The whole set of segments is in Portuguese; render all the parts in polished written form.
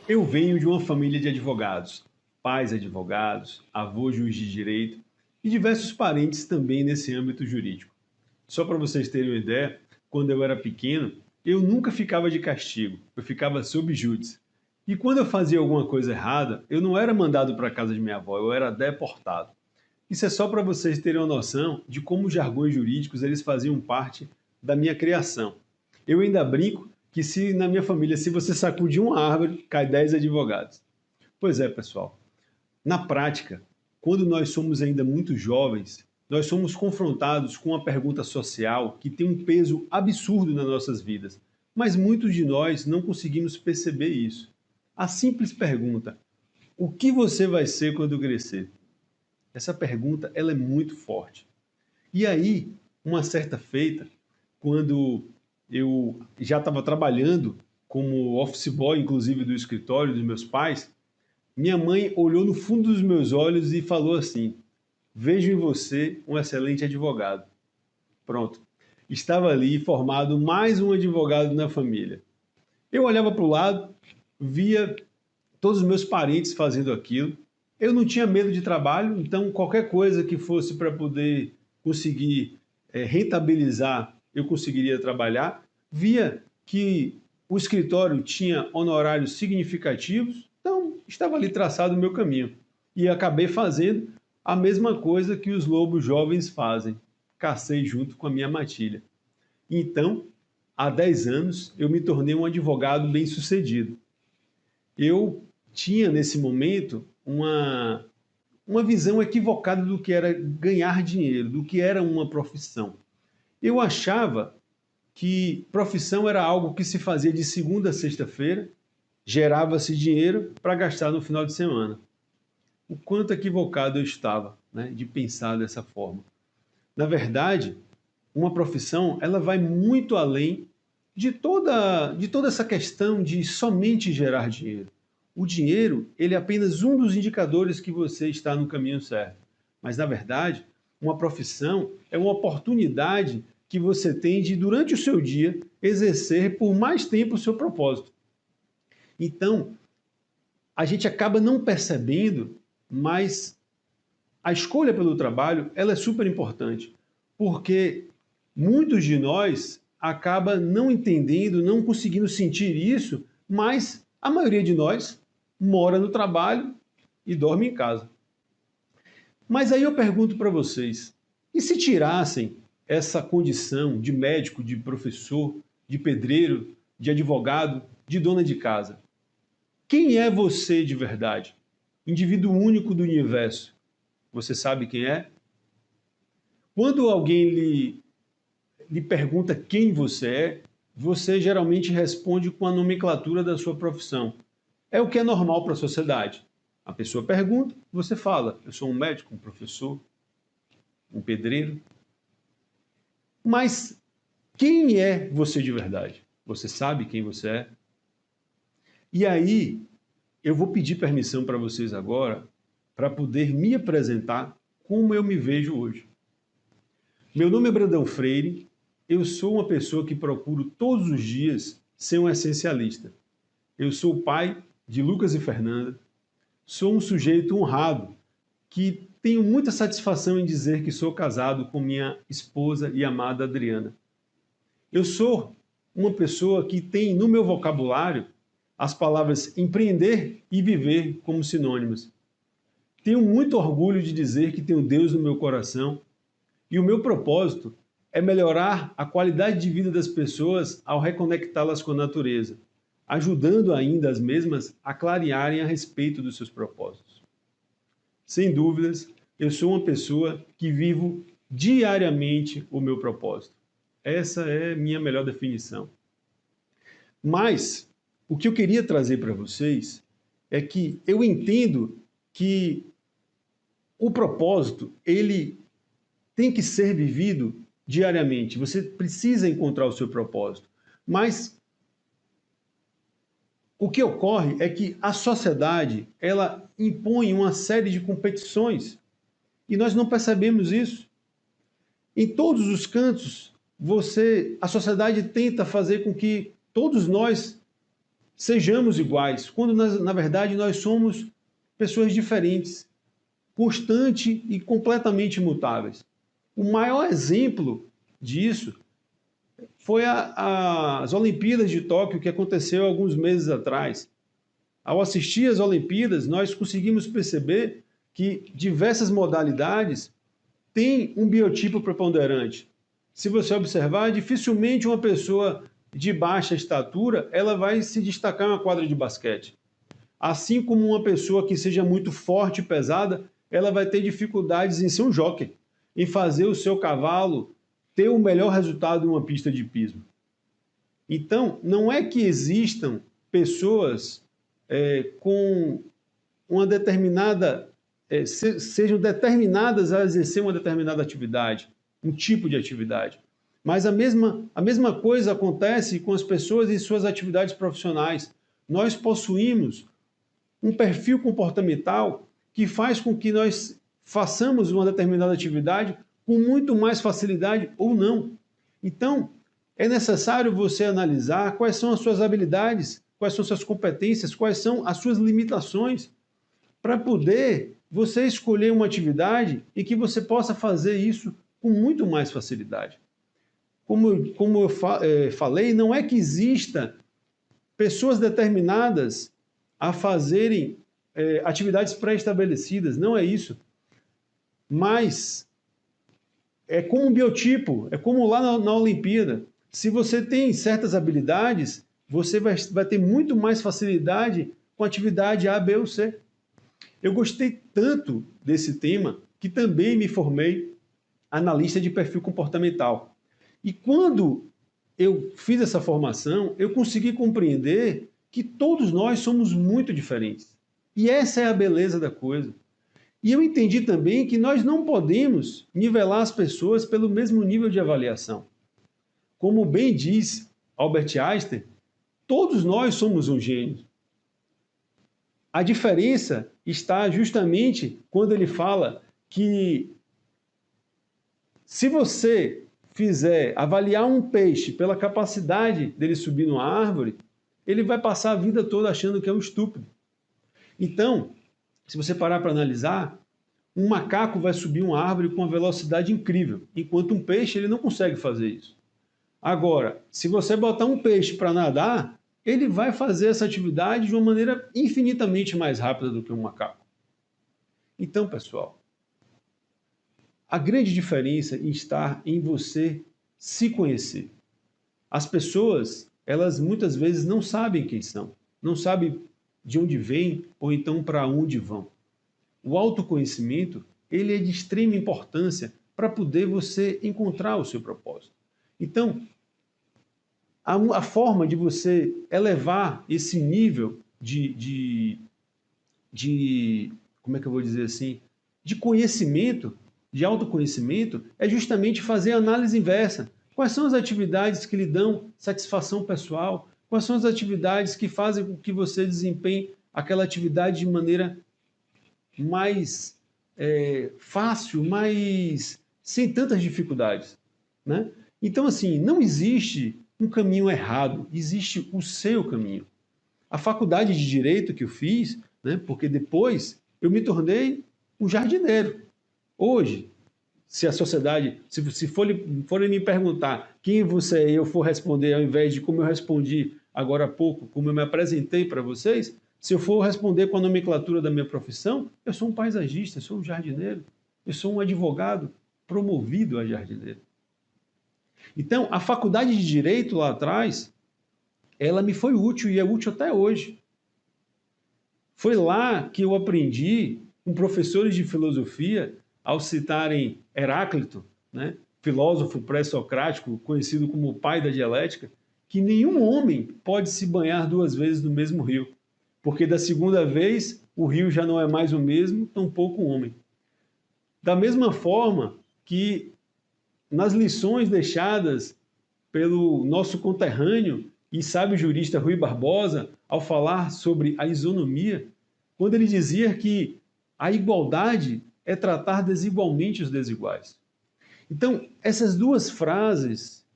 Eu venho de uma família de advogados, pais advogados, avô juiz de direito e diversos parentes também nesse âmbito jurídico. Só para vocês terem uma ideia, quando eu era pequeno, eu nunca ficava de castigo, eu ficava sob júdice. E quando eu fazia alguma coisa errada, eu não era mandado para a casa de minha avó, eu era deportado. Isso é só para vocês terem uma noção de como os jargões jurídicos eles faziam parte da minha criação. Eu ainda brinco que se na minha família, se você sacudir uma árvore, cai 10 advogados. Pois é, pessoal. Na prática, quando nós somos ainda muito jovens, nós somos confrontados com uma pergunta social que tem um peso absurdo nas nossas vidas, mas muitos de nós não conseguimos perceber isso. A simples pergunta: o que você vai ser quando crescer? Essa pergunta ela é muito forte. E aí, uma certa feita, quando eu já estava trabalhando como office boy, inclusive do escritório dos meus pais, minha mãe olhou no fundo dos meus olhos e falou assim: vejo em você um excelente advogado. Pronto. Estava ali formado mais um advogado na família. Eu olhava para o lado, via todos os meus parentes fazendo aquilo. Eu não tinha medo de trabalho, então qualquer coisa que fosse para poder conseguir rentabilizar, eu conseguiria trabalhar. Via que o escritório tinha honorários significativos, então estava ali traçado o meu caminho. E acabei fazendo a mesma coisa que os lobos jovens fazem. Cacei junto com a minha matilha. Então, há 10 anos, eu me tornei um advogado bem-sucedido. Eu tinha nesse momento uma visão equivocada do que era ganhar dinheiro, do que era uma profissão. Eu achava que profissão era algo que se fazia de segunda a sexta-feira, gerava-se dinheiro para gastar no final de semana. O quanto equivocado eu estava, né, de pensar dessa forma. Na verdade, uma profissão ela vai muito além de toda essa questão de somente gerar dinheiro. O dinheiro ele é apenas um dos indicadores que você está no caminho certo. Mas, na verdade, uma profissão é uma oportunidade que você tem de, durante o seu dia, exercer por mais tempo o seu propósito. Então, a gente acaba não percebendo, mas a escolha pelo trabalho ela é super importante, porque muitos de nós acaba não entendendo, não conseguindo sentir isso, mas a maioria de nós mora no trabalho e dorme em casa. Mas aí eu pergunto para vocês, e se tirassem essa condição de médico, de professor, de pedreiro, de advogado, de dona de casa? Quem é você de verdade? Indivíduo único do universo. Você sabe quem é? Quando alguém lhe pergunta quem você geralmente responde com a nomenclatura da sua profissão. É o que é normal para a sociedade. A pessoa pergunta, você fala: eu sou um médico, um professor, um pedreiro. Mas quem é você de verdade? Você sabe quem você é? E aí, eu vou pedir permissão para vocês agora para poder me apresentar como eu me vejo hoje. Meu nome é Brandão Freire, eu sou uma pessoa que procuro todos os dias ser um essencialista. Eu sou o pai de Lucas e Fernanda, sou um sujeito honrado que tenho muita satisfação em dizer que sou casado com minha esposa e amada Adriana. Eu sou uma pessoa que tem no meu vocabulário as palavras empreender e viver como sinônimas. Tenho muito orgulho de dizer que tenho Deus no meu coração e o meu propósito é melhorar a qualidade de vida das pessoas ao reconectá-las com a natureza, ajudando ainda as mesmas a clarearem a respeito dos seus propósitos. Sem dúvidas, eu sou uma pessoa que vivo diariamente o meu propósito. Essa é minha melhor definição. Mas o que eu queria trazer para vocês é que eu entendo que o propósito, ele tem que ser vivido diariamente. Você precisa encontrar o seu propósito. Mas o que ocorre é que a sociedade, ela impõe uma série de competições e nós não percebemos isso. Em todos os cantos, a sociedade tenta fazer com que todos nós sejamos iguais, quando na verdade nós somos pessoas diferentes, constantes e completamente imutáveis. O maior exemplo disso foi as Olimpíadas de Tóquio, que aconteceu alguns meses atrás. Ao assistir às Olimpíadas, nós conseguimos perceber que diversas modalidades têm um biotipo preponderante. Se você observar, dificilmente uma pessoa de baixa estatura ela vai se destacar em uma quadra de basquete. Assim como uma pessoa que seja muito forte e pesada, ela vai ter dificuldades em ser um jockey, em fazer o seu cavalo ter o melhor resultado em uma pista de hipismo. Então, não é que existam pessoas com uma determinada, sejam determinadas a exercer uma determinada atividade, um tipo de atividade. Mas a mesma coisa acontece com as pessoas em suas atividades profissionais. Nós possuímos um perfil comportamental que faz com que nós façamos uma determinada atividade com muito mais facilidade ou não. Então, é necessário você analisar quais são as suas habilidades, quais são as suas competências, quais são as suas limitações, para poder você escolher uma atividade e que você possa fazer isso com muito mais facilidade. Como eu falei, não é que exista pessoas determinadas a fazerem atividades pré-estabelecidas, não é isso. Mas é como um biotipo, é como lá na Olimpíada. Se você tem certas habilidades, você vai ter muito mais facilidade com a atividade A, B ou C. Eu gostei tanto desse tema que também me formei analista de perfil comportamental. E quando eu fiz essa formação, eu consegui compreender que todos nós somos muito diferentes. E essa é a beleza da coisa. E eu entendi também que nós não podemos nivelar as pessoas pelo mesmo nível de avaliação. Como bem diz Albert Einstein, todos nós somos um gênio. A diferença está justamente quando ele fala que se você fizer avaliar um peixe pela capacidade dele subir numa árvore, ele vai passar a vida toda achando que é um estúpido. Então, se você parar para analisar, um macaco vai subir uma árvore com uma velocidade incrível, enquanto um peixe ele não consegue fazer isso. Agora, se você botar um peixe para nadar, ele vai fazer essa atividade de uma maneira infinitamente mais rápida do que um macaco. Então, pessoal, a grande diferença está em você se conhecer. As pessoas, elas muitas vezes não sabem quem são, não sabem de onde vêm ou então para onde vão. O autoconhecimento, ele é de extrema importância para poder você encontrar o seu propósito. Então, a forma de você elevar esse nível como é que eu vou dizer assim, de conhecimento, de autoconhecimento, é justamente fazer a análise inversa. Quais são as atividades que lhe dão satisfação pessoal? Quais são as atividades que fazem com que você desempenhe aquela atividade de maneira mais fácil, mais sem tantas dificuldades, né? Então, assim, não existe um caminho errado, existe o seu caminho. A faculdade de Direito que eu fiz, né, porque depois eu me tornei um jardineiro. Hoje, se a sociedade, se forem me perguntar quem você é e eu for responder, ao invés de como eu respondi agora há pouco, como eu me apresentei para vocês, se eu for responder com a nomenclatura da minha profissão, eu sou um paisagista, eu sou um jardineiro, eu sou um advogado promovido a jardineiro. Então, a faculdade de Direito lá atrás, ela me foi útil e é útil até hoje. Foi lá que eu aprendi com professores de filosofia, ao citarem Heráclito, né, filósofo pré-socrático, conhecido como o pai da dialética, que nenhum homem pode se banhar duas vezes no mesmo rio, porque da segunda vez o rio já não é mais o mesmo, tampouco o homem. Da mesma forma que nas lições deixadas pelo nosso conterrâneo e sábio jurista Rui Barbosa, ao falar sobre a isonomia, quando ele dizia que a igualdade é tratar desigualmente os desiguais. Então, essas duas frases,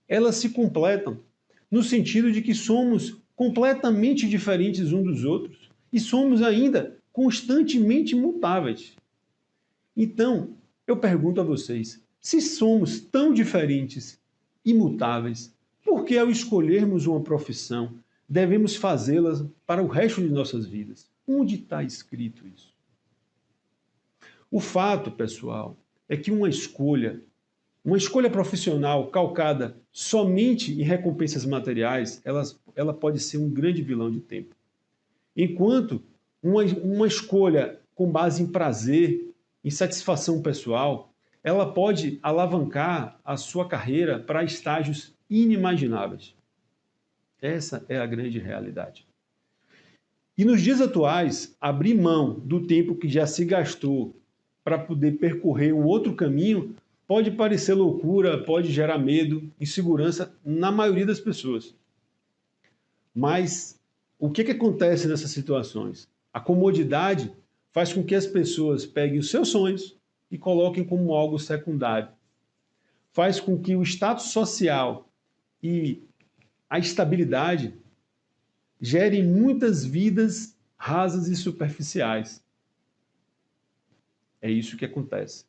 elas se completam, no sentido de que somos completamente diferentes uns dos outros e somos ainda constantemente mutáveis. Então, eu pergunto a vocês, se somos tão diferentes e mutáveis, por que ao escolhermos uma profissão, devemos fazê-las para o resto de nossas vidas? Onde está escrito isso? O fato, pessoal, é que uma escolha profissional calcada somente em recompensas materiais, ela pode ser um grande vilão de tempo. Enquanto uma escolha com base em prazer, em satisfação pessoal, ela pode alavancar a sua carreira para estágios inimagináveis. Essa é a grande realidade. E nos dias atuais, abrir mão do tempo que já se gastou para poder percorrer um outro caminho pode parecer loucura, pode gerar medo, insegurança na maioria das pessoas. Mas o que acontece nessas situações? A comodidade faz com que as pessoas peguem os seus sonhos e coloquem como algo secundário. Faz com que o status social e a estabilidade gerem muitas vidas rasas e superficiais. É isso que acontece.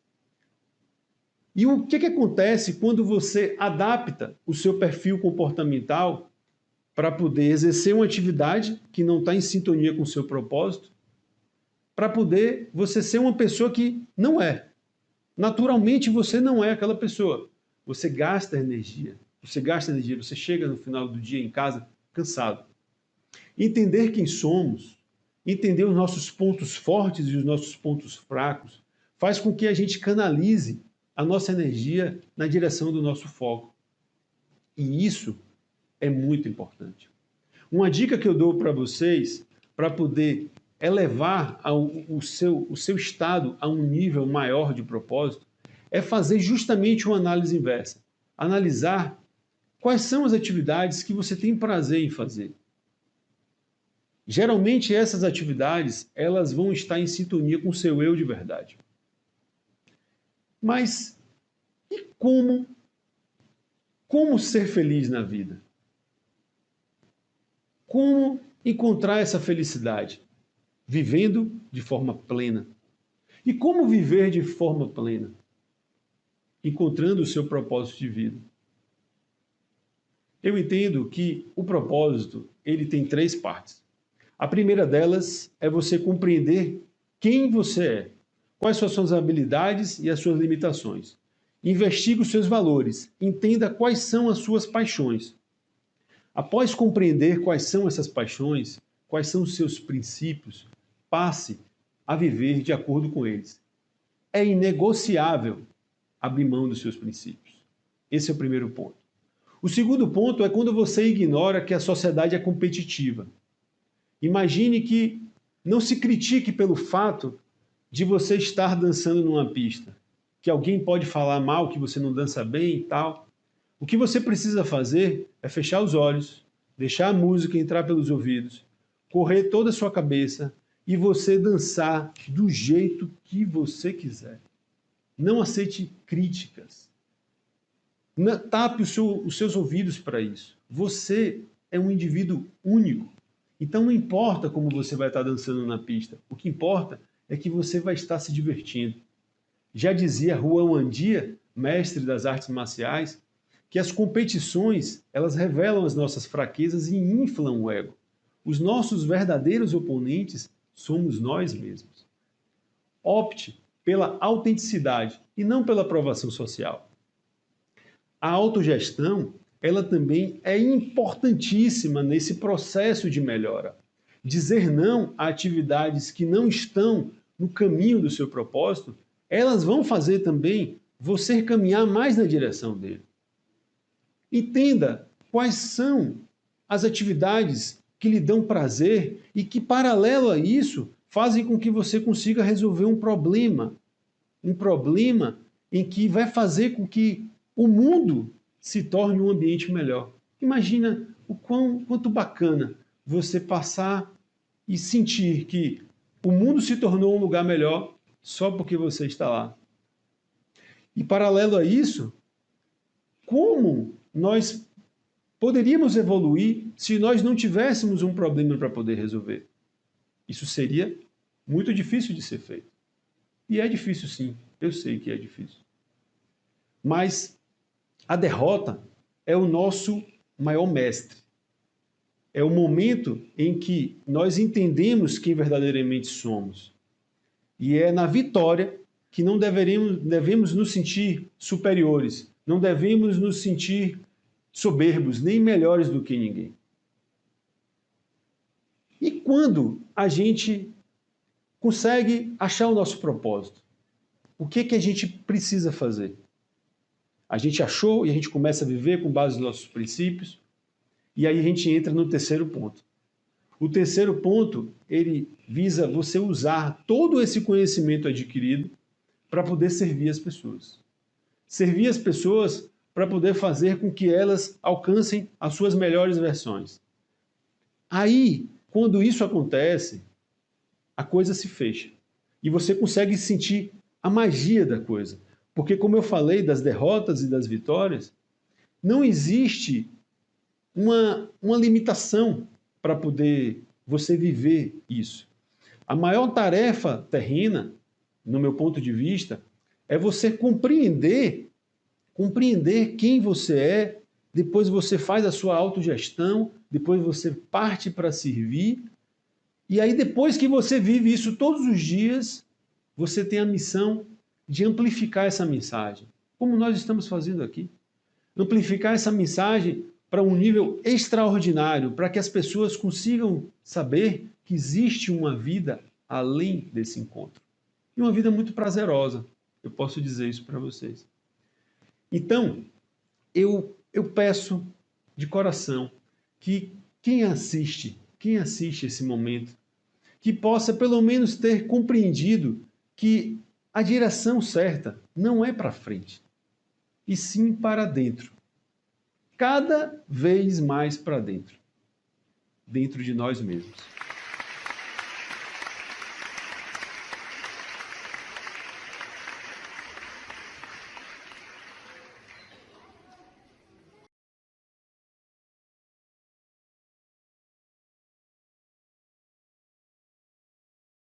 E o que acontece quando você adapta o seu perfil comportamental para poder exercer uma atividade que não está em sintonia com o seu propósito, para poder você ser uma pessoa que não é. Naturalmente você não é aquela pessoa. Você gasta energia, você chega no final do dia em casa cansado. Entender quem somos, entender os nossos pontos fortes e os nossos pontos fracos, faz com que a gente canalize a nossa energia na direção do nosso foco. E isso é muito importante. Uma dica que eu dou para vocês, para poder elevar o seu estado a um nível maior de propósito, é fazer justamente uma análise inversa. Analisar quais são as atividades que você tem prazer em fazer. Geralmente essas atividades, elas vão estar em sintonia com o seu eu de verdade. Mas e como ser feliz na vida? Como encontrar essa felicidade? Vivendo de forma plena. E como viver de forma plena? Encontrando o seu propósito de vida. Eu entendo que o propósito, ele tem 3 partes. A primeira delas é você compreender quem você é, quais são as suas habilidades e as suas limitações. Investigue os seus valores, entenda quais são as suas paixões. Após compreender quais são essas paixões, quais são os seus princípios, passe a viver de acordo com eles. É inegociável abrir mão dos seus princípios. Esse é o primeiro ponto. O segundo ponto é quando você ignora que a sociedade é competitiva. Imagine que não se critique pelo fato de você estar dançando numa pista, que alguém pode falar mal, que você não dança bem e tal. O que você precisa fazer é fechar os olhos, deixar a música entrar pelos ouvidos, correr toda a sua cabeça e você dançar do jeito que você quiser. Não aceite críticas. Tape os seus ouvidos para isso. Você é um indivíduo único. Então não importa como você vai estar dançando na pista. O que importa é que você vai estar se divertindo. Já dizia Juan Andia, mestre das artes marciais, que as competições, elas revelam as nossas fraquezas e inflam o ego. Os nossos verdadeiros oponentes somos nós mesmos. Opte pela autenticidade e não pela aprovação social. A autogestão, ela também é importantíssima nesse processo de melhora. Dizer não a atividades que não estão no caminho do seu propósito, elas vão fazer também você caminhar mais na direção dele. Entenda quais são as atividades que lhe dão prazer e que, paralelo a isso, fazem com que você consiga resolver um problema em que vai fazer com que o mundo se torne um ambiente melhor. Imagina o quanto bacana você passar e sentir que o mundo se tornou um lugar melhor só porque você está lá. E paralelo a isso, como nós poderíamos evoluir se nós não tivéssemos um problema para poder resolver. Isso seria muito difícil de ser feito. E é difícil sim, eu sei que é difícil. Mas a derrota é o nosso maior mestre. É o momento em que nós entendemos quem verdadeiramente somos. E é na vitória que não devemos nos sentir superiores, não devemos nos sentir soberbos, nem melhores do que ninguém. E quando a gente consegue achar o nosso propósito, o que a gente precisa fazer? A gente achou e a gente começa a viver com base nos nossos princípios, e aí a gente entra no terceiro ponto. O terceiro ponto, ele visa você usar todo esse conhecimento adquirido para poder servir as pessoas. Servir as pessoas para poder fazer com que elas alcancem as suas melhores versões. Aí, quando isso acontece, a coisa se fecha. E você consegue sentir a magia da coisa. Porque, como eu falei das derrotas e das vitórias, não existe uma limitação para poder você viver isso. A maior tarefa terrena, no meu ponto de vista, é você compreender quem você é, depois você faz a sua autogestão, depois você parte para servir, e aí depois que você vive isso todos os dias, você tem a missão de amplificar essa mensagem, como nós estamos fazendo aqui. Amplificar essa mensagem para um nível extraordinário, para que as pessoas consigam saber que existe uma vida além desse encontro. E uma vida muito prazerosa, eu posso dizer isso para vocês. Então, eu peço de coração que quem assiste esse momento, que possa pelo menos ter compreendido que a direção certa não é para frente, e sim para dentro. Cada vez mais para dentro de nós mesmos.